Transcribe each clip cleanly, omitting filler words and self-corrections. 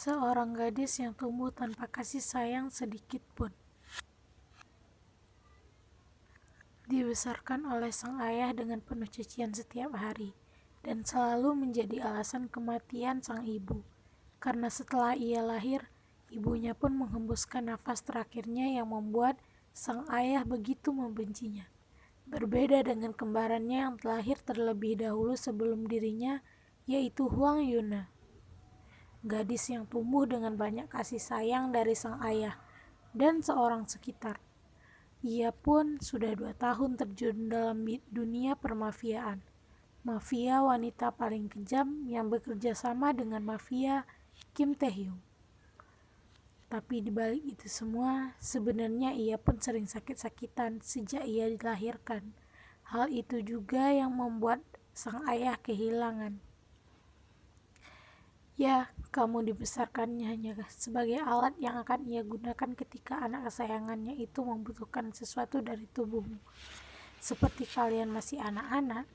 Seorang gadis yang tumbuh tanpa kasih sayang sedikit pun. Dibesarkan oleh sang ayah dengan penuh cacian setiap hari, dan selalu menjadi alasan kematian sang ibu. Karena setelah ia lahir, ibunya pun menghembuskan nafas terakhirnya yang membuat sang ayah begitu membencinya. Berbeda dengan kembarannya yang lahir terlebih dahulu sebelum dirinya, yaitu Huang Yuna. Gadis yang tumbuh dengan banyak kasih sayang dari sang ayah dan seorang sekitar. Ia pun sudah 2 tahun terjun dalam dunia permafiaan. Mafia wanita paling kejam yang bekerja sama dengan mafia Kim Tae-hyung. Tapi di balik itu semua, sebenarnya ia pun sering sakit-sakitan sejak ia dilahirkan. Hal itu juga yang membuat sang ayah kehilangan. Ya, kamu dibesarkannya hanya sebagai alat yang akan ia gunakan ketika anak kesayangannya itu membutuhkan sesuatu dari tubuhmu. Seperti kalian masih anak-anak,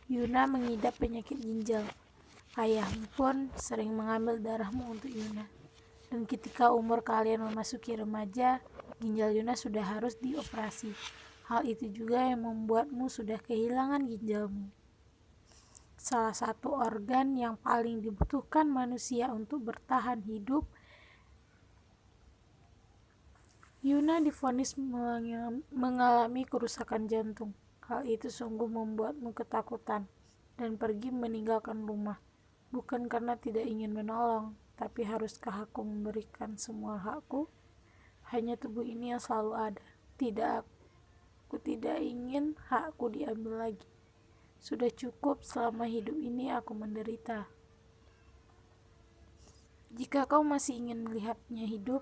Yuna mengidap penyakit ginjal. Ayahmu pun sering mengambil darahmu untuk Yuna. Dan ketika umur kalian memasuki remaja, ginjal Yuna sudah harus dioperasi. Hal itu juga yang membuatmu sudah kehilangan ginjalmu. Salah satu organ yang paling dibutuhkan manusia untuk bertahan hidup. Yuna divonis mengalami kerusakan jantung. Hal itu sungguh membuatmu ketakutan dan pergi meninggalkan rumah. Bukan karena tidak ingin menolong, tapi haruskah aku memberikan semua hakku? Hanya tubuh ini yang selalu ada. Aku tidak ingin hakku diambil lagi. Sudah cukup selama hidup ini aku menderita. Jika kau masih ingin melihatnya hidup,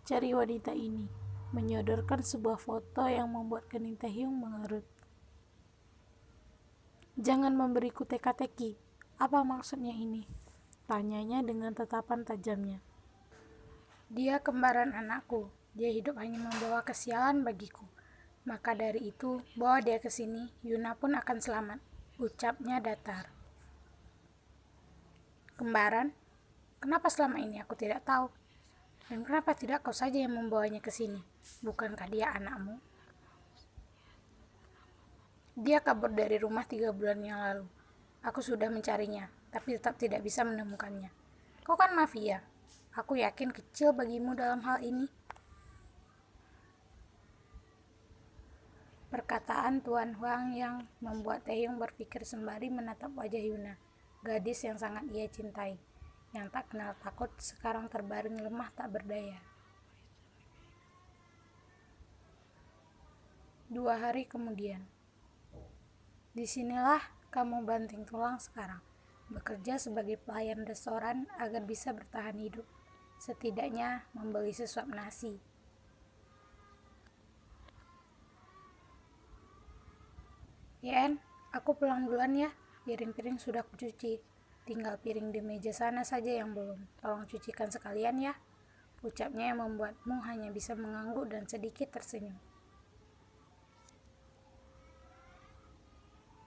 cari wanita ini. Menyodorkan sebuah foto yang membuat kening Taehyung mengerut. Jangan memberiku teka-teki. Apa maksudnya ini? Tanyanya dengan tatapan tajamnya. Dia kembaran anakku. Dia hidup hanya membawa kesialan bagiku. Maka dari itu, bawa dia ke sini. Yuna pun akan selamat. Ucapnya datar. Kembaran? Kenapa selama ini aku tidak tahu? Dan kenapa tidak kau saja yang membawanya ke sini? Bukankah dia anakmu? Dia kabur dari rumah 3 bulan yang lalu. Aku sudah mencarinya, tapi tetap tidak bisa menemukannya. Kau kan mafia. Aku yakin kecil bagimu dalam hal ini. Perkataan Tuan Huang yang membuat Taehyung berpikir sembari menatap wajah Yuna, gadis yang sangat ia cintai, yang tak kenal takut sekarang terbaring lemah tak berdaya. 2 hari kemudian. Disinilah kamu banting tulang sekarang, bekerja sebagai pelayan restoran agar bisa bertahan hidup, setidaknya membeli sesuap nasi. Yen, aku pulang duluan ya. Piring-piring sudah kucuci. Tinggal piring di meja sana saja yang belum. Tolong cucikan sekalian ya. Ucapnya yang membuatmu hanya bisa mengangguk dan sedikit tersenyum.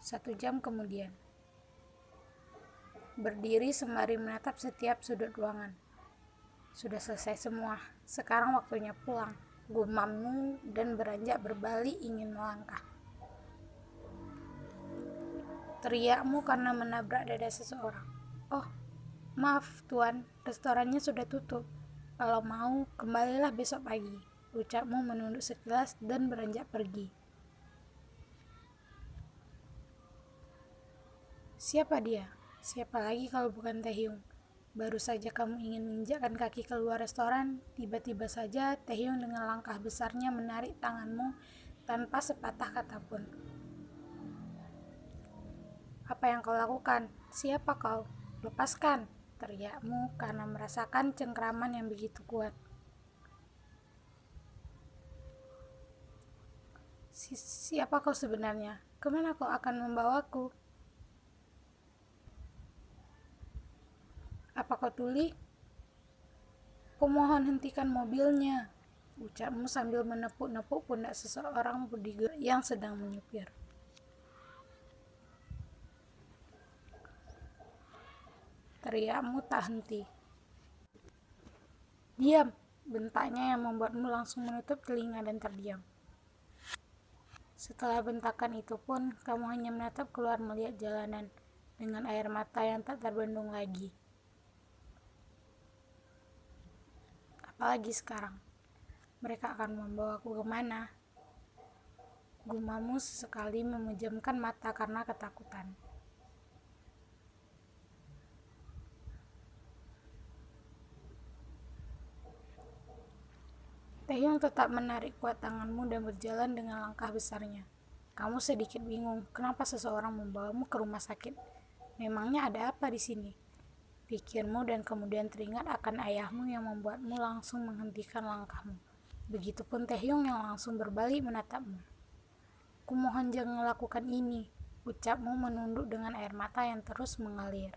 1 jam kemudian. Berdiri sembari menatap setiap sudut ruangan. Sudah selesai semua. Sekarang waktunya pulang. Gumammu dan beranjak berbalik ingin melangkah. Teriakmu karena menabrak dada seseorang. Oh, maaf tuan, restorannya sudah tutup. Kalau mau, kembalilah besok pagi. Ucapmu menunduk sekilas dan beranjak pergi. Siapa dia? Siapa lagi kalau bukan Taehyung? Baru saja kamu ingin menginjakkan kaki keluar restoran, tiba-tiba saja Taehyung dengan langkah besarnya menarik tanganmu tanpa sepatah kata pun. Apa yang kau lakukan? Siapa kau? Lepaskan, teriakmu karena merasakan cengkraman yang begitu kuat. Siapa kau sebenarnya? Kemana kau akan membawaku? Apa kau tuli? Kumohon hentikan mobilnya, ucapmu sambil menepuk-nepuk pundak seseorang bodyguard yang sedang menyupir. Teriakmu tak henti. Diam, bentaknya yang membuatmu langsung menutup telinga dan terdiam. Setelah bentakan itu pun, kamu hanya menatap keluar melihat jalanan dengan air mata yang tak terbendung lagi. Apalagi sekarang, mereka akan membawaku kemana? Gumammu sesekali memejamkan mata karena ketakutan. Taehyung tetap menarik kuat tanganmu dan berjalan dengan langkah besarnya. Kamu sedikit bingung, kenapa seseorang membawamu ke rumah sakit? Memangnya ada apa di sini? Pikirmu dan kemudian teringat akan ayahmu yang membuatmu langsung menghentikan langkahmu. Begitupun Taehyung yang langsung berbalik menatapmu. Kumohon jangan lakukan ini, ucapmu menunduk dengan air mata yang terus mengalir.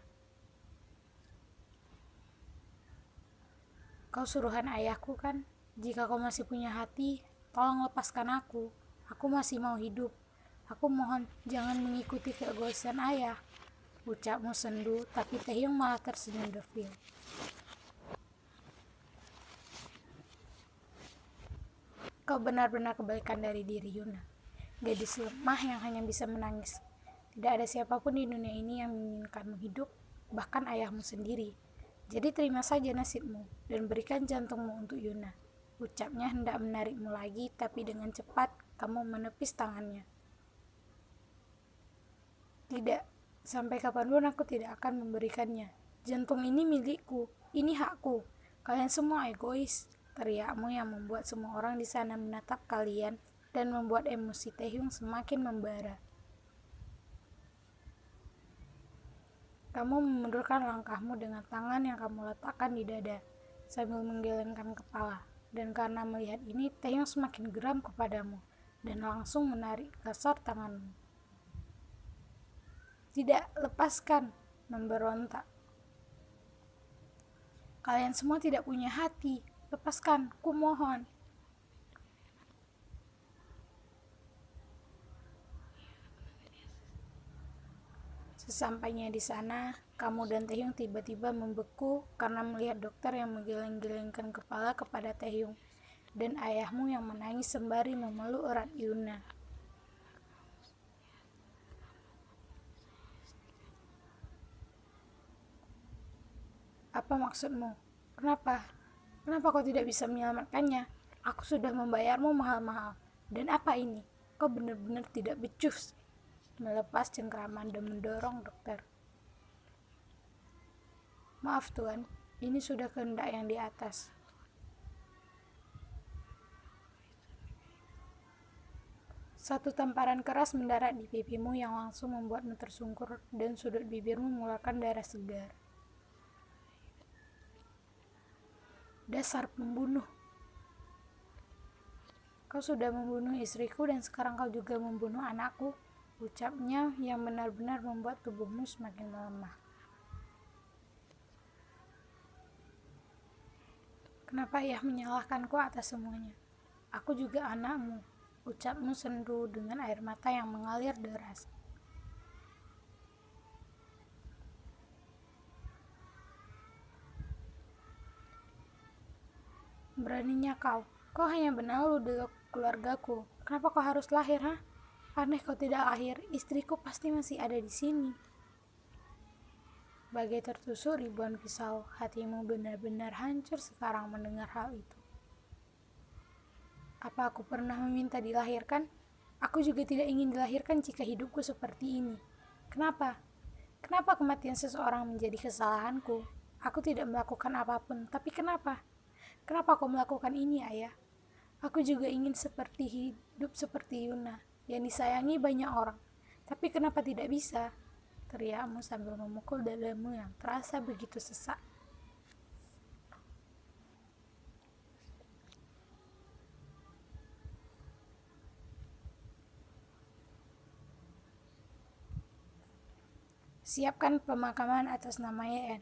Kau suruhan ayahku kan? Jika kau masih punya hati, tolong lepaskan aku. Aku masih mau hidup. Aku mohon jangan mengikuti keegoisan ayah. Ucapmu sendu, tapi Taehyung malah tersenyum devil. Kau benar-benar kebalikan dari diri Yuna. Gadis lemah yang hanya bisa menangis. Tidak ada siapapun di dunia ini yang menginginkanmu hidup, bahkan ayahmu sendiri. Jadi terima saja nasibmu, dan berikan jantungmu untuk Yuna. Ucapnya hendak menarikmu lagi, tapi dengan cepat kamu menepis tangannya. Tidak, sampai kapanpun aku tidak akan memberikannya. Jantung ini milikku, ini hakku. Kalian semua egois, teriakmu yang membuat semua orang di sana menatap kalian dan membuat emosi Taehyung semakin membara. Kamu memundurkan langkahmu dengan tangan yang kamu letakkan di dada, sambil menggelengkan kepala. Dan karena melihat ini, Taehyung semakin geram kepadamu, dan langsung menarik kasar tanganmu. Tidak, lepaskan, memberontak. Kalian semua tidak punya hati, lepaskan, kumohon. Sesampainya di sana, kamu dan Taehyung tiba-tiba membeku karena melihat dokter yang menggeleng-gelengkan kepala kepada Taehyung dan ayahmu yang menangis sembari memeluk erat Yuna. Apa maksudmu? Kenapa? Kenapa kau tidak bisa menyelamatkannya? Aku sudah membayarmu mahal-mahal. Dan apa ini? Kau benar-benar tidak becus. Melepas cengkraman dan mendorong dokter. Maaf Tuan, ini sudah kehendak yang di atas. Satu tamparan keras mendarat di pipimu yang langsung membuatmu tersungkur dan sudut bibirmu mengeluarkan darah segar. Dasar pembunuh. Kau sudah membunuh istriku dan sekarang kau juga membunuh anakku, ucapnya yang benar-benar membuat tubuhmu semakin melemah. Kenapa ayah menyalahkanku atas semuanya? Aku juga anakmu, ucapmu sendu dengan air mata yang mengalir deras. Beraninya kau hanya benalu di keluargaku. Kenapa kau harus lahir, ha? Aneh kau tidak lahir, istriku pasti masih ada di sini. Bagai tertusuk ribuan pisau, hatimu benar-benar hancur sekarang mendengar hal itu. Apa aku pernah meminta dilahirkan? Aku juga tidak ingin dilahirkan jika hidupku seperti ini. Kenapa? Kenapa kematian seseorang menjadi kesalahanku? Aku tidak melakukan apapun, tapi kenapa? Kenapa kau melakukan ini, ayah? Aku juga ingin hidup seperti Yuna, yang disayangi banyak orang. Tapi kenapa tidak bisa? Teriakmu sambil memukul dadamu yang terasa begitu sesak. Siapkan pemakaman atas nama YN,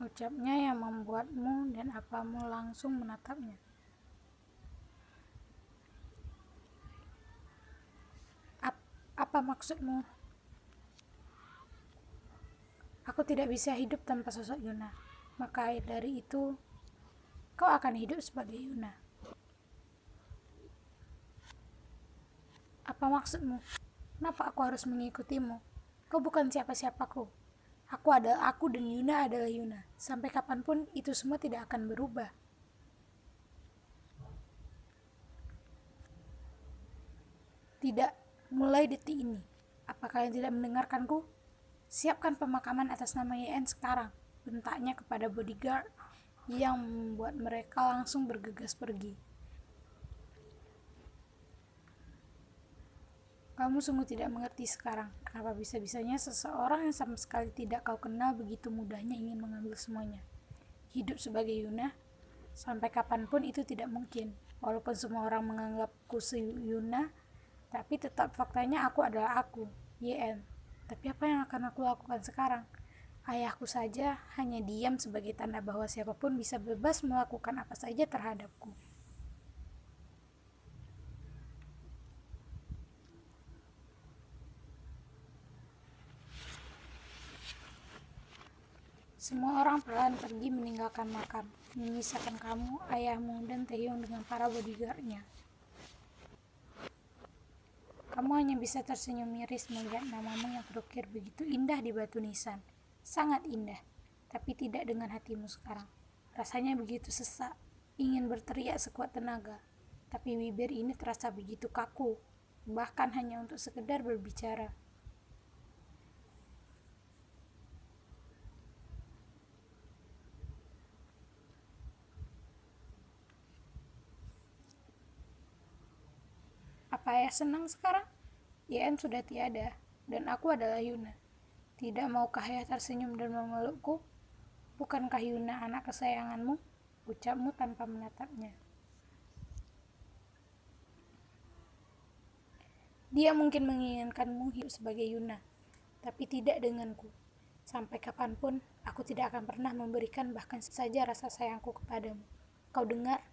ucapnya yang membuatmu dan apamu langsung menatapnya. Apa maksudmu? Aku tidak bisa hidup tanpa sosok Yuna. Maka dari itu, kau akan hidup sebagai Yuna. Apa maksudmu? Kenapa aku harus mengikutimu? Kau bukan siapa-siapaku. Aku adalah aku dan Yuna adalah Yuna. Sampai kapanpun itu semua tidak akan berubah. Tidak, mulai detik ini. Apa kalian tidak mendengarkanku? Siapkan pemakaman atas nama YN sekarang, bentaknya kepada bodyguard yang membuat mereka langsung bergegas pergi. Kamu sungguh tidak mengerti sekarang, kenapa bisa-bisanya seseorang yang sama sekali tidak kau kenal begitu mudahnya ingin mengambil semuanya. Hidup sebagai Yuna, sampai kapanpun itu tidak mungkin. Walaupun semua orang menganggapku Yuna, tapi tetap faktanya aku adalah aku, YN. Tapi apa yang akan aku lakukan sekarang? Ayahku saja hanya diam sebagai tanda bahwa siapapun bisa bebas melakukan apa saja terhadapku. Semua orang perlahan pergi meninggalkan makam, menyisakan kamu, ayahmu, dan Taehyung dengan para bodyguardnya. Kamu hanya bisa tersenyum miris melihat namamu yang terukir begitu indah di batu nisan. Sangat indah, tapi tidak dengan hatimu sekarang. Rasanya begitu sesak, ingin berteriak sekuat tenaga, tapi bibir ini terasa begitu kaku, bahkan hanya untuk sekedar berbicara. Apa ayah senang sekarang? YN sudah tiada, dan aku adalah Yuna. Tidak maukah ayah tersenyum dan memelukku? Bukankah Yuna anak kesayanganmu? Ucapmu tanpa menatapnya. Dia mungkin menginginkanmu hidup sebagai Yuna, tapi tidak denganku. Sampai kapanpun, aku tidak akan pernah memberikan bahkan saja rasa sayangku kepadamu. Kau dengar?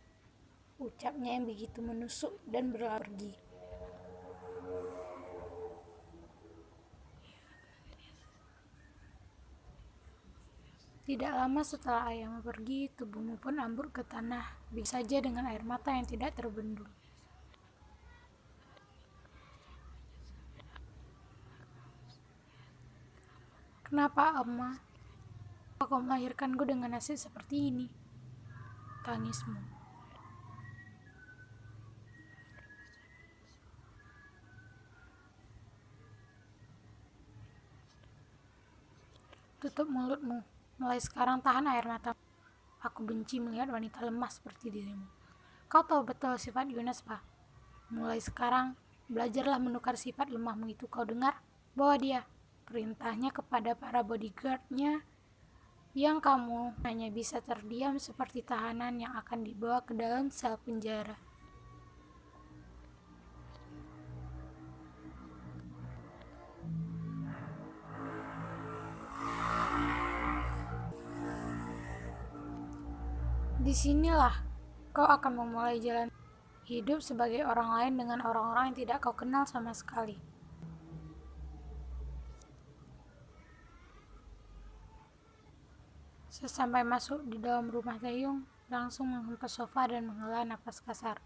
Ucapnya yang begitu menusuk dan berlari pergi. Tidak lama setelah ayahmu pergi, tubuhmu pun ambruk ke tanah, bisa saja dengan air mata yang tidak terbendung. Kenapa, Amma? Kau melahirkanku dengan nasib seperti ini? Tangismu. Tutup mulutmu. Mulai sekarang tahan air matamu. Aku benci melihat wanita lemah seperti dirimu. Kau tahu betul sifat Yunus, Pak. Mulai sekarang, belajarlah menukar sifat lemahmu itu. Kau dengar? Bawa dia. Perintahnya kepada para bodyguardnya yang kamu hanya bisa terdiam seperti tahanan yang akan dibawa ke dalam sel penjara. Disinilah kau akan memulai jalan hidup sebagai orang lain dengan orang-orang yang tidak kau kenal sama sekali. Sesampai masuk di dalam rumah Taehyung, langsung menghempas sofa dan menghela napas kasar,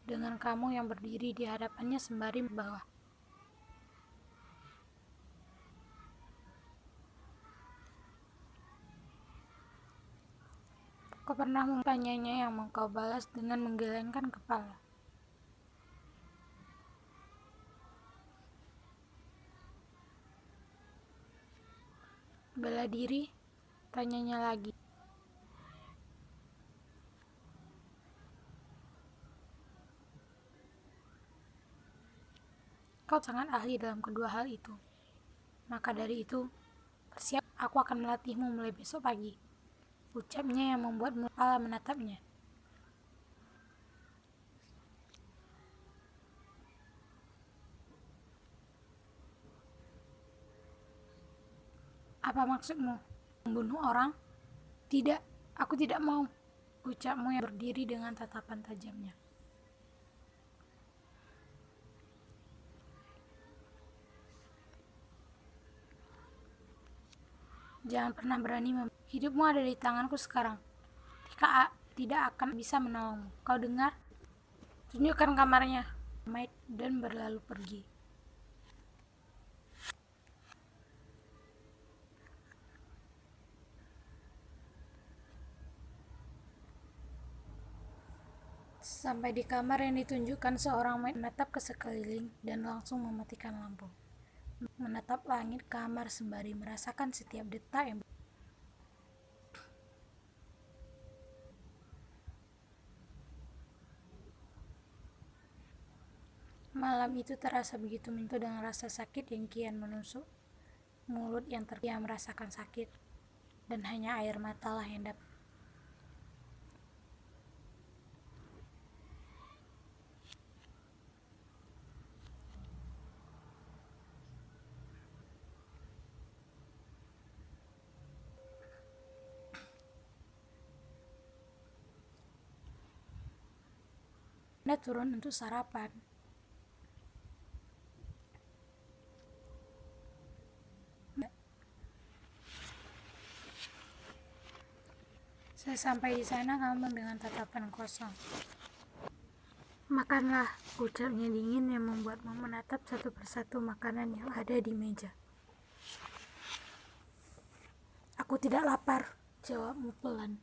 dengan kamu yang berdiri di hadapannya sembari bawah. Kau pernah memtanyanya yang kau balas dengan menggelengkan kepala. Bela diri? Tanyanya lagi. Kau sangat ahli dalam kedua hal itu. Maka dari itu, bersiap, aku akan melatihmu mulai besok pagi. Ucapnya yang membuat kepala menatapnya. Apa maksudmu? Membunuh orang? Tidak, aku tidak mau. Ucapmu yang berdiri dengan tatapan tajamnya. Jangan pernah berani hidupmu ada di tanganku sekarang. tidak akan bisa menolongmu. Kau dengar? Tunjukkan kamarnya. Maid dan berlalu pergi. Sampai di kamar yang ditunjukkan, seorang maid menatap ke sekeliling dan langsung mematikan lampu. Menatap langit kamar sembari merasakan setiap detak yang malam itu terasa begitu menyentuh dengan rasa sakit yang kian menusuk mulut yang terdiam merasakan sakit, dan hanya air matalah yang dapat. Anda turun untuk sarapan. Sesampai di sana, kamu dengan tatapan kosong. Makanlah, ucapnya dingin yang membuatmu menatap satu persatu makanan yang ada di meja. Aku tidak lapar, jawabmu pelan.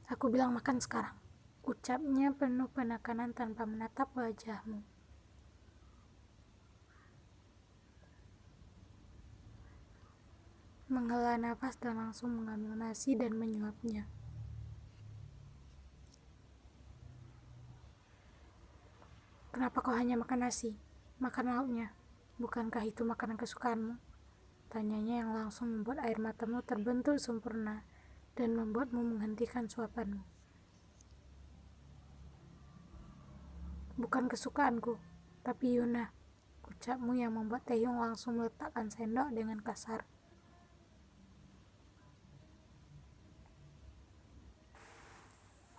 Aku bilang makan sekarang, ucapnya penuh penekanan tanpa menatap wajahmu. Menghela nafas dan langsung mengambil nasi dan menyuapnya. Kenapa kau hanya makan nasi? Makan lauknya. Bukankah itu makanan kesukaanmu? Tanyanya yang langsung membuat air matamu terbentuk sempurna dan membuatmu menghentikan suapanmu. Bukan kesukaanku, tapi Yuna, ucapmu yang membuat Taehyung langsung meletakkan sendok dengan kasar.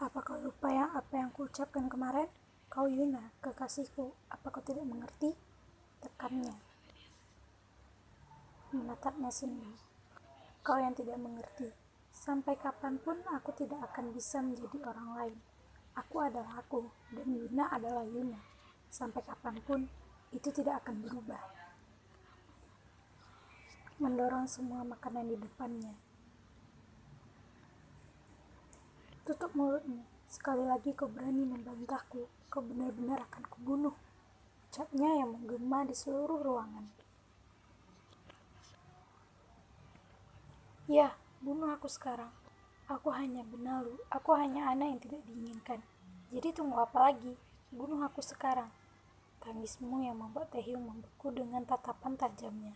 Apa kau lupa apa yang kuucapkan kemarin? Kau Yuna, kekasihku, apa kau tidak mengerti? Tekannya. Menatapnya senyum. Kau yang tidak mengerti. Sampai kapanpun aku tidak akan bisa menjadi orang lain. Aku adalah aku, dan Yuna adalah Yuna. Sampai kapanpun, itu tidak akan berubah. Mendorong semua makanan di depannya. Tutup mulutmu. Sekali lagi kau berani membantahku, kau benar-benar akan kubunuh. Ucapnya yang menggema di seluruh ruangan. Ya, bunuh aku sekarang. Aku hanya benalu, aku hanya anak yang tidak diinginkan. Jadi tunggu apa lagi? Bunuh aku sekarang. Tangismu yang membuat Taehyung membeku dengan tatapan tajamnya.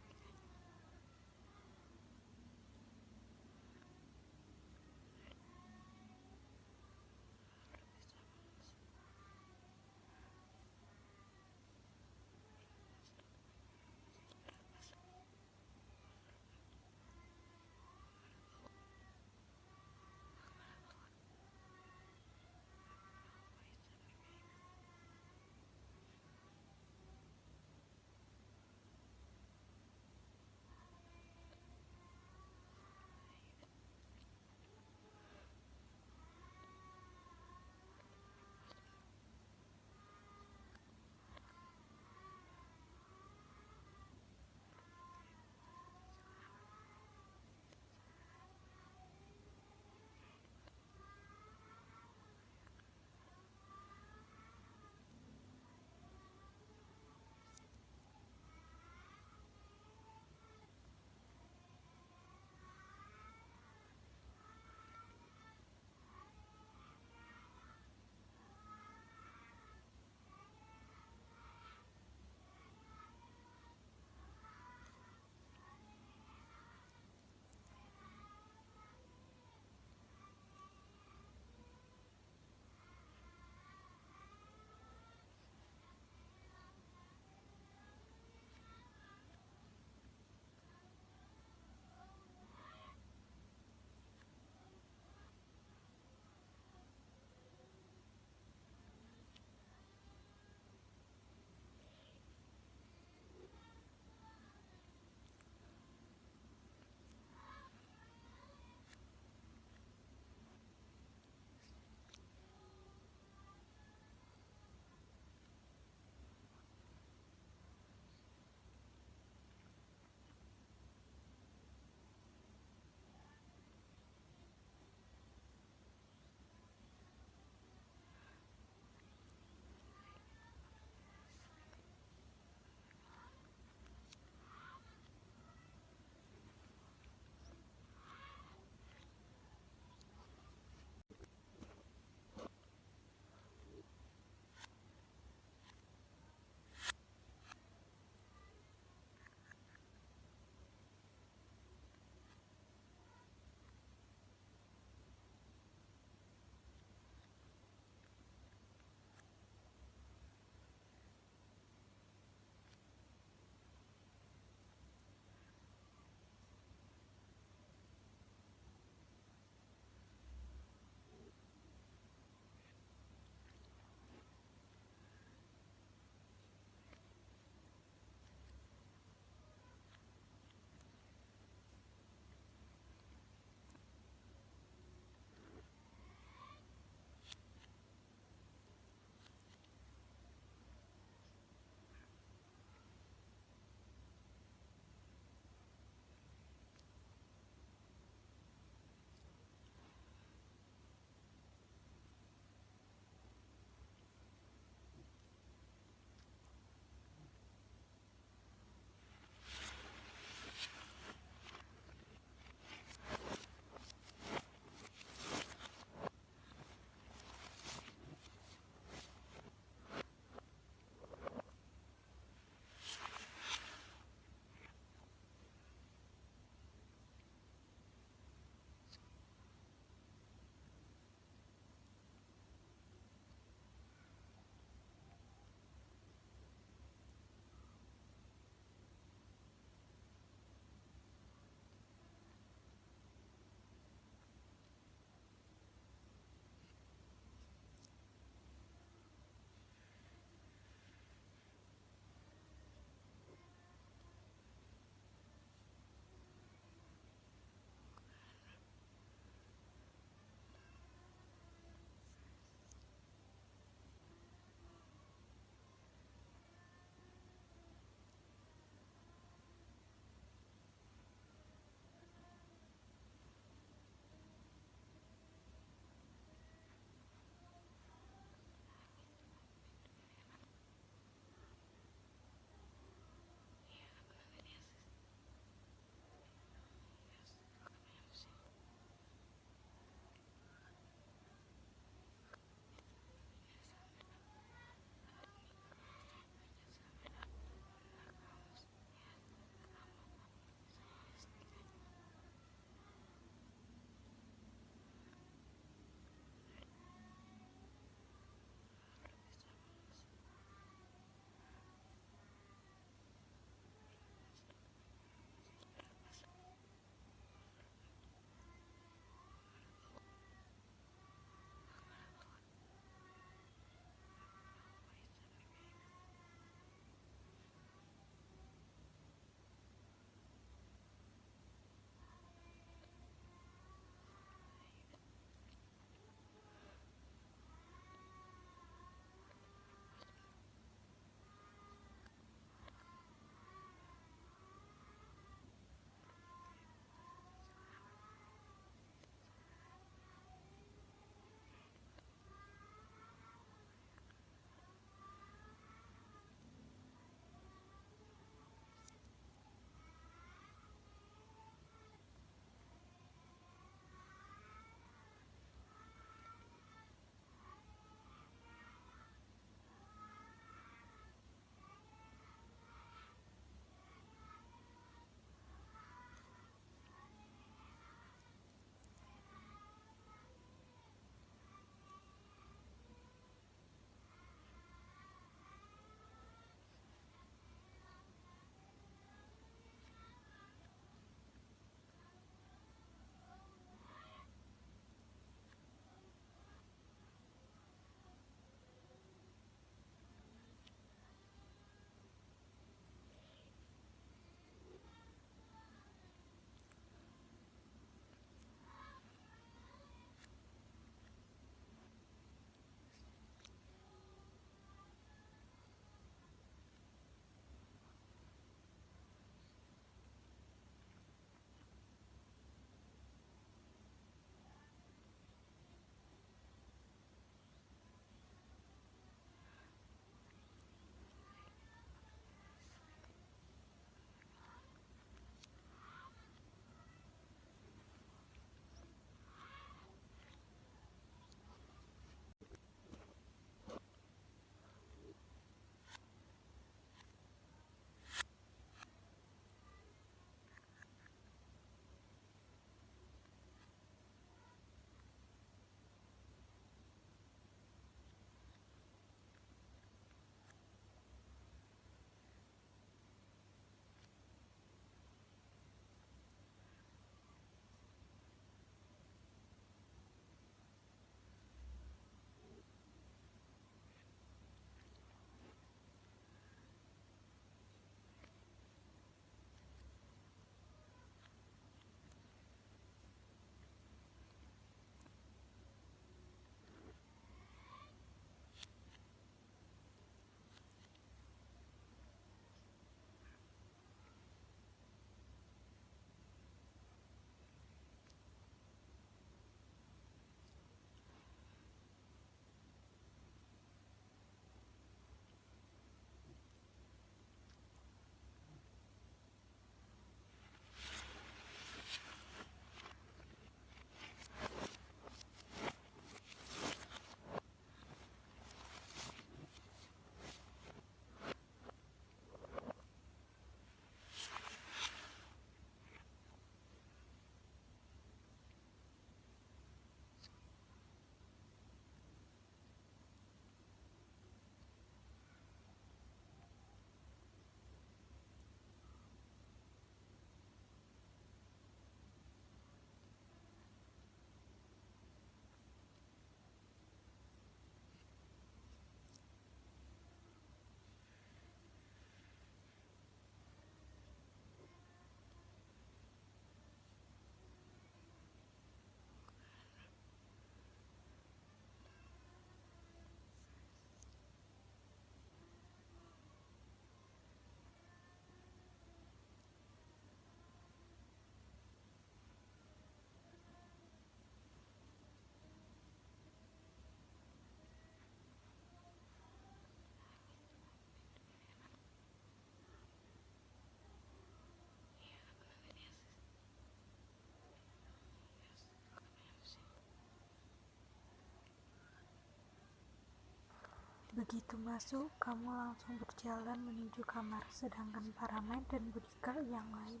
Begitu masuk, kamu langsung berjalan menuju kamar, sedangkan para maid dan bodyguard yang lain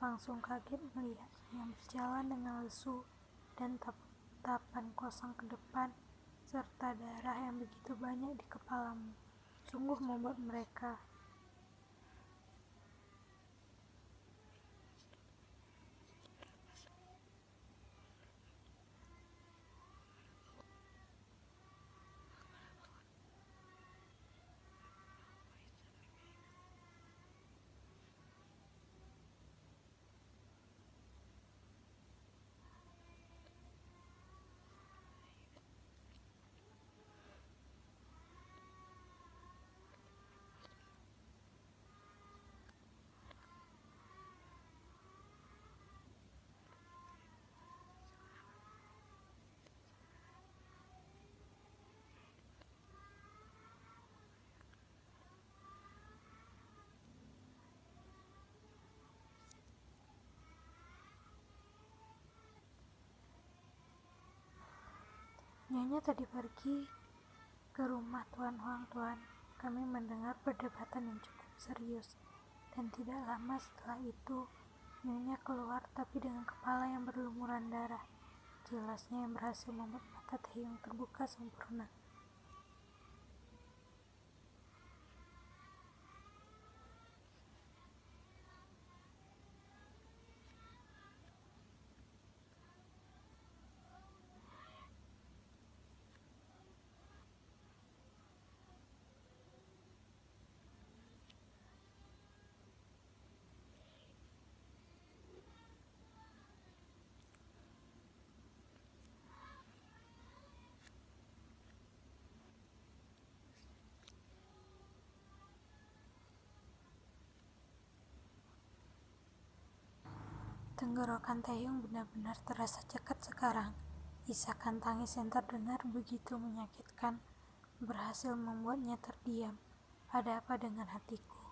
langsung kaget melihatnya yang berjalan dengan lesu dan tatapan kosong ke depan, serta darah yang begitu banyak di kepalamu. Sungguh membuat mereka Nyonya tadi pergi ke rumah Tuan Huang, Tuan. Kami mendengar perdebatan yang cukup serius, dan tidak lama setelah itu, Nyonya keluar tapi dengan kepala yang berlumuran darah. Jelasnya yang berhasil membuat mata Taehyung terbuka sempurna. Tenggorokan Taehyung benar-benar terasa cekat sekarang. Isakan tangis yang terdengar begitu menyakitkan berhasil membuatnya terdiam. Ada apa dengan hatiku?